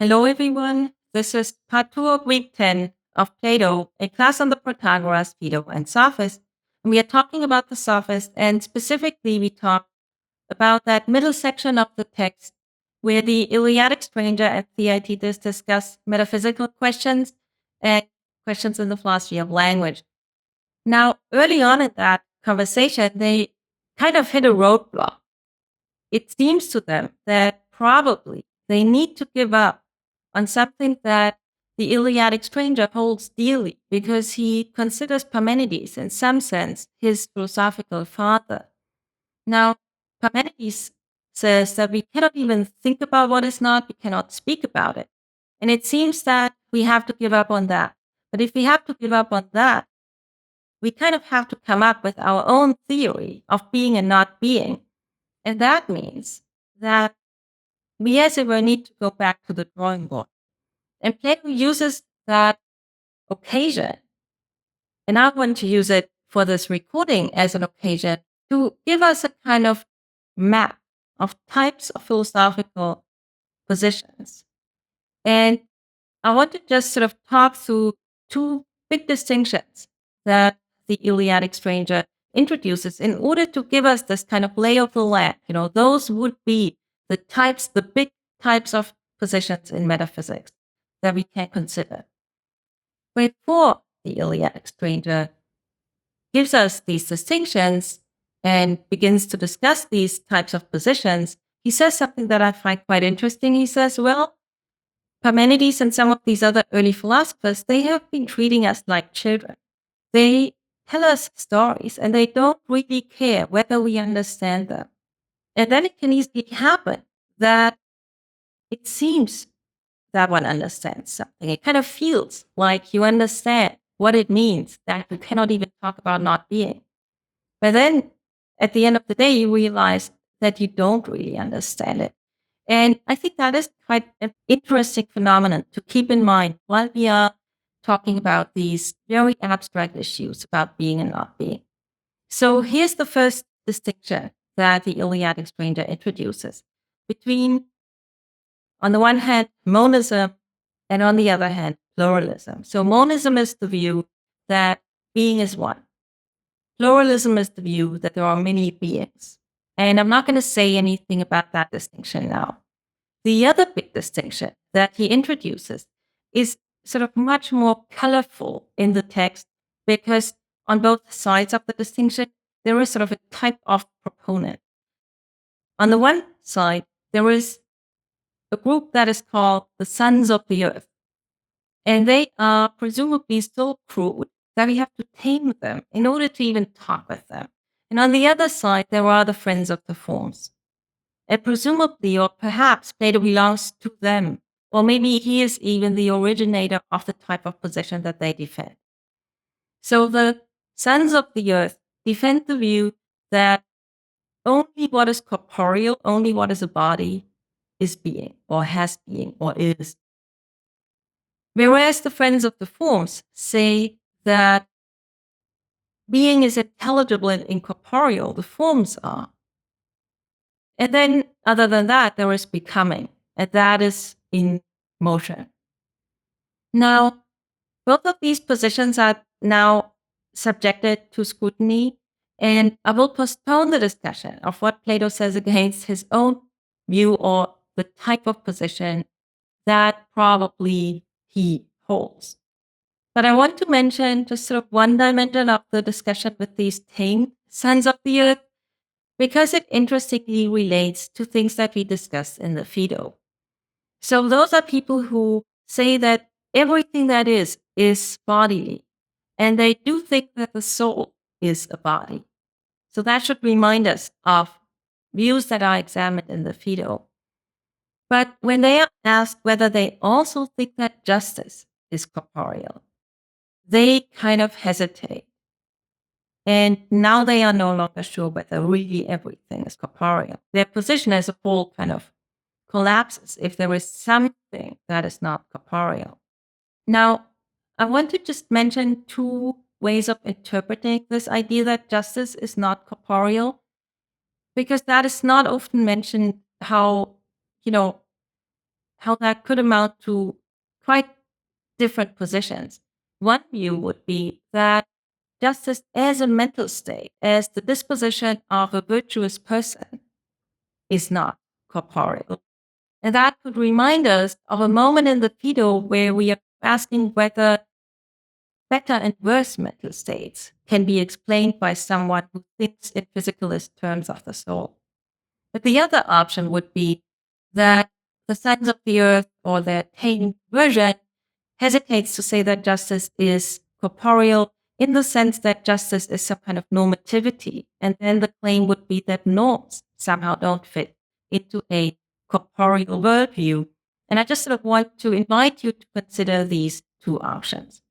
Hello, everyone. This is part 2 of week 10 of Plato, a class on the Protagoras, Phaedo, and Sophist. And we are talking about the Sophist, and specifically, we talk about that middle section of the text where the Iliadic stranger and Theaetetus discuss metaphysical questions and questions in the philosophy of language. Now, early on in that conversation, they kind of hit a roadblock. It seems to them that probably they need to give up on something that the Iliadic stranger holds dearly because he considers Parmenides, in some sense, his philosophical father. Now, Parmenides says that we cannot even think about what is not, we cannot speak about it. And it seems that we have to give up on that. But if we have to give up on that, we kind of have to come up with our own theory of being and not being. And that means that we, as it were, need to go back to the drawing board. And Plato uses that occasion, and I want to use it for this recording as an occasion to give us a kind of map of types of philosophical positions. And I want to just sort of talk through two big distinctions that the Iliadic stranger introduces in order to give us this kind of lay of the land. Those would be the big types of positions in metaphysics that we can consider. Before the Iliadic stranger gives us these distinctions and begins to discuss these types of positions, he says something that I find quite interesting. He says, well, Parmenides and some of these other early philosophers, they have been treating us like children. They tell us stories and they don't really care whether we understand them. And then it can easily happen that it seems that one understands something. It kind of feels like you understand what it means that you cannot even talk about not being. But then at the end of the day, you realize that you don't really understand it. And I think that is quite an interesting phenomenon to keep in mind while we are talking about these very abstract issues about being and not being. So here's the first distinction that the Iliadic stranger introduces between, on the one hand, monism, and on the other hand, pluralism. So monism is the view that being is one. Pluralism is the view that there are many beings. And I'm not going to say anything about that distinction now. The other big distinction that he introduces is sort of much more colorful in the text because on both sides of the distinction, there is sort of a type of proponent. On the one side, there is a group that is called the Sons of the Earth. And they are presumably so crude that we have to tame them in order to even talk with them. And on the other side, there are the Friends of the Forms. And presumably, or perhaps, Plato belongs to them. Or maybe he is even the originator of the type of position that they defend. So the Sons of the Earth defend the view that only what is corporeal, only what is a body, is being, or has being, or is. Whereas the Friends of the Forms say that being is intelligible and incorporeal, the forms are. And then, other than that, there is becoming, and that is in motion. Now, both of these positions are now subjected to scrutiny, and I will postpone the discussion of what Plato says against his own view or the type of position that probably he holds. But I want to mention just sort of one dimension of the discussion with these tamed sons of the earth, because it interestingly relates to things that we discussed in the Phaedo. So those are people who say that everything that is bodily, and they do think that the soul is a body. So that should remind us of views that are examined in the Phaedo. But when they are asked whether they also think that justice is corporeal, they kind of hesitate. And now they are no longer sure whether really everything is corporeal. Their position as a whole kind of collapses if there is something that is not corporeal. Now, I want to just mention two ways of interpreting this idea that justice is not corporeal, because that is not often mentioned how how that could amount to quite different positions. One view would be that justice as a mental state, as the disposition of a virtuous person, is not corporeal. And that could remind us of a moment in the Phaedo where we are asking whether better and worse mental states can be explained by someone who thinks in physicalist terms of the soul. But the other option would be that the science of the earth, or the Tane version, hesitates to say that justice is corporeal in the sense that justice is some kind of normativity. And then the claim would be that norms somehow don't fit into a corporeal worldview. And I just sort of want to invite you to consider these two options.